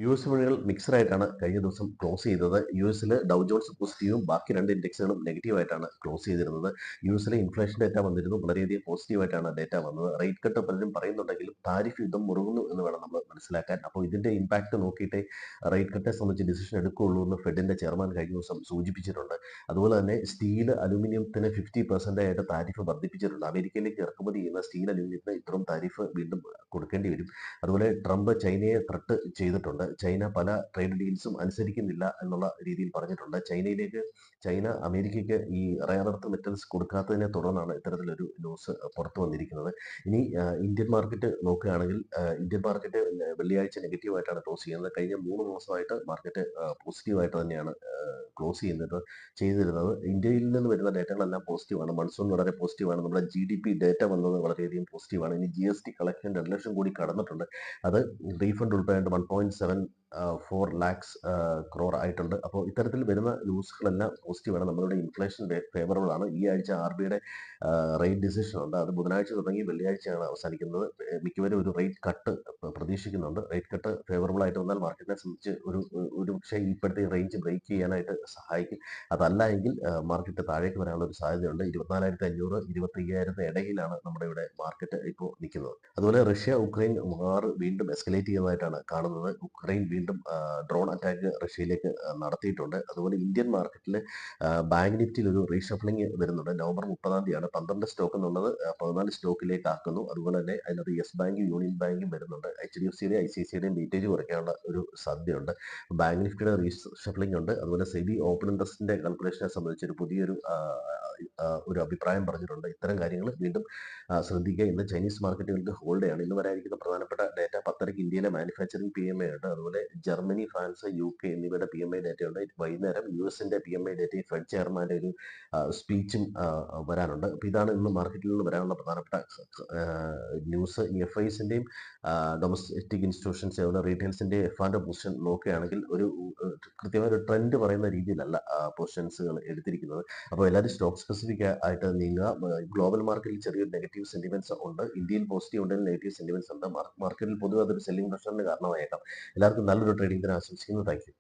US വിപണികൾ mixed ആയിട്ടാണ് കഴിഞ്ഞ ദിവസം ക്ലോസ് ചെയ്തത്. യുഎസിൽ ഡൗ ജോൺസ് പോസിറ്റീവും ബാക്കി രണ്ട് ഇൻഡെക്സുകളും നെഗറ്റീവായിട്ടാണ് ക്ലോസ് ചെയ്തിരുന്നത്. യുഎസിലെ ഇൻഫ്ലേഷൻ ഡേറ്റ വന്നിരുന്നു. വളരെയധികം പോസിറ്റീവായിട്ടാണ് ഡേറ്റ വന്നത്. റേറ്റ് കട്ട് പലരും പറയുന്നുണ്ടെങ്കിലും താരിഫ് യുദ്ധം മുറുകുന്നു എന്ന് വേണം നമ്മൾ മനസ്സിലാക്കാൻ. അപ്പോൾ ഇതിന്റെ ഇമ്പാക്ട് നോക്കിയിട്ടേ റേറ്റ് കട്ടെ സംബന്ധിച്ച് ഡിസിഷൻ എടുക്കുകയുള്ളൂ എന്ന് ഫെഡിന്റെ ചെയർമാൻ കഴിഞ്ഞ ദിവസം സൂചിപ്പിച്ചിട്ടുണ്ട്. അതുപോലെ തന്നെ സ്റ്റീൽ, അലുമിനിയത്തിന് 50% ആയിട്ട് താരിഫ് വർദ്ധിപ്പിച്ചിട്ടുണ്ട്. അമേരിക്കയിലേക്ക് ഇറക്കുമതി ചെയ്യുന്ന സ്റ്റീൽ, അലുമിനിയത്തിന് ഇത്രയും താരിഫ് വീണ്ടും കൊടുക്കേണ്ടി വരും. അതുപോലെ ട്രംപ് ചൈനയെ ത്രട്ട് ചെയ്തിട്ടുണ്ട്. ചൈന പല ട്രേഡ് ഡീൽസും അനുസരിക്കുന്നില്ല എന്നുള്ള രീതിയിൽ പറഞ്ഞിട്ടുണ്ട്. ചൈന അമേരിക്കയ്ക്ക് ഈ റെയർ എർത്ത് മെറ്റൽസ് കൊടുക്കാത്തതിനെ തുടർന്നാണ് ഇത്തരത്തിലൊരു ന്യൂസ് പുറത്തു വന്നിരിക്കുന്നത്. ഇനി ഇന്ത്യൻ മാർക്കറ്റ് നോക്കുകയാണെങ്കിൽ ഇന്ത്യൻ മാർക്കറ്റ് വെള്ളിയാഴ്ച നെഗറ്റീവായിട്ടാണ് ക്ലോസ് ചെയ്യുന്നത്. കഴിഞ്ഞ 3 ദിവസമായിട്ട് മാർക്കറ്റ് പോസിറ്റീവായിട്ട് തന്നെയാണ് ക്ലോസ് ചെയ്തിരുന്നത്. ഇന്ത്യയിൽ നിന്ന് വരുന്ന ഡേറ്റകളെല്ലാം പോസിറ്റീവാണ്. മൺസൂൺ വളരെ പോസിറ്റീവാണ്. നമ്മുടെ GDP ഡേറ്റ വന്നത് വളരെയധികം പോസിറ്റീവാണ്. ഇനി GST കളക്ഷൻ 2 ലക്ഷം കോടി കടന്നിട്ടുണ്ട്. അത് റീഫണ്ട് ഉൾപ്പെടെ 1.74 ലാക്സ് ക്രോർ ആയിട്ടുണ്ട്. അപ്പോൾ ഇത്തരത്തിൽ വരുന്ന ന്യൂസുകളെല്ലാം പോസിറ്റീവാണ്. നമ്മളുടെ ഇൻഫ്ലേഷൻ ഫേവറബിൾ ആണ്. ഈ ആഴ്ച RBIയുടെ റേറ്റ് ഡിസിഷൻ ഉണ്ട്. അത് ബുധനാഴ്ച തുടങ്ങി വെള്ളിയാഴ്ചയാണ് അവസാനിക്കുന്നത്. മിക്കവരും ഒരു റേറ്റ് കട്ട് പ്രതീക്ഷിക്കുന്നുണ്ട്. റേറ്റ് കട്ട് ഫേവറബിൾ ആയിട്ട് വന്നാൽ മാർക്കറ്റിനെ സംബന്ധിച്ച് ഒരു പക്ഷേ ഇപ്പോഴത്തെ റേഞ്ച് ബ്രേക്ക് ചെയ്യാനായിട്ട് സഹായിക്കും. അതല്ല എങ്കിൽ മാർക്കറ്റ് താഴേക്ക് വരാനുള്ള ഒരു സാധ്യതയുണ്ട്. 24,500 25,000 ഇടയിലാണ് നമ്മുടെ ഇവിടെ മാർക്കറ്റ് ഇപ്പോൾ നിൽക്കുന്നത്. അതുപോലെ റഷ്യ ഉക്രൈൻ വാർ വീണ്ടും എസ്കലേറ്റ് ചെയ്യുന്നതായിട്ടാണ് കാണുന്നത്. ഉക്രൈൻ വീണ്ടും ഡ്രോൺ അറ്റാക്ക് റഷ്യയിലേക്ക് നടത്തിയിട്ടുണ്ട്. അതുപോലെ ഇന്ത്യൻ മാർക്കറ്റിൽ ബാങ്ക് നിഫ്റ്റിയിൽ ഒരു റീഷഫ്ലിംഗ് വരുന്നുണ്ട്. നവംബർ 30-ാം തീയതിയാണ് 12 സ്റ്റോക്ക് എന്നുള്ളത് 14 സ്റ്റോക്കിലേക്ക് ആക്കുന്നു. അതുപോലെ തന്നെ അതിനകത്ത് യെസ് ബാങ്കും യൂണിയൻ ബാങ്കും വരുന്നുണ്ട്. HDFCയുടെയും ICICIയുടെയും വെയിറ്റേജ് കുറയ്ക്കാനുള്ള ഒരു സാധ്യതയുണ്ട്. ബാങ്ക് നിഫ്റ്റിയുടെ റീഷഫ്ലിംഗ് ഉണ്ട്. അതുപോലെ സെബി ഓപ്പൺ ഇൻട്രസ്റ്റിന്റെ കാൽക്കുലേഷനെ സംബന്ധിച്ച് ഒരു അഭിപ്രായം പറഞ്ഞിട്ടുണ്ട്. ഇത്തരം കാര്യങ്ങൾ വീണ്ടും ശ്രദ്ധിക്കുക. ഇന്ന് ചൈനീസ് മാർക്കറ്റുകൾക്ക് ഹോൾഡ് ആണ്. ഇന്ന് വരാനിരിക്കുന്ന പ്രധാനപ്പെട്ട ഡേറ്റ 10:30 ഇന്ത്യയിലെ മാനുഫാക്ചറിംഗ് PMI ഉണ്ട്. അതുപോലെ ജർമ്മനി, ഫ്രാൻസ്, UK എന്നിവയുടെ PMI ഡേറ്റയുണ്ട്. വൈകുന്നേരം യുഎസിന്റെ PMI ഡേറ്റയും ഫെഡ് ചെയർമാന്റെ ഒരു സ്പീച്ചും വരാനുണ്ട്. അപ്പോൾ ഇതാണ് ഇന്ന് മാർക്കറ്റിൽ നിന്ന് വരാനുള്ള പ്രധാനപ്പെട്ട ന്യൂസ്. FIസിന്റെയും ഡൊമസ്റ്റിക് ഇൻസ്റ്റിറ്റ്യൂഷൻസ് അതുപോലെ റീറ്റെയിൽസിന്റെ F&O പൊസിഷൻ നോക്കുകയാണെങ്കിൽ കൃത്യമായ ഒരു ട്രെൻഡ് പറയുന്ന രീതിയിലല്ല പൊസിഷൻസുകൾ എടുത്തിരിക്കുന്നത്. അപ്പോൾ എല്ലാവരും സ്റ്റോക്ക് സ്പെസിഫിക് ആയിട്ട് നീങ്ങുക. ഗ്ലോബൽ മാർക്കറ്റിൽ ചെറിയൊരു നെഗറ്റീവ് സെന്റിമെന്റ്സ് ഉണ്ട്. ഇന്ത്യയിൽ പോസിറ്റീവ് ഉണ്ടെങ്കിൽ നെഗറ്റീവ് സെന്റിമെന്റ്സ് ഉണ്ട്. മാർക്കറ്റിൽ പൊതുവെ അതൊരു സെല്ലിംഗ് പ്രഷറിന് കാരണമായേക്കാം. എല്ലാവർക്കും നല്ലൊരു ട്രേഡിംഗ് ദിനം ആശംസിക്കുന്നു. Thank you.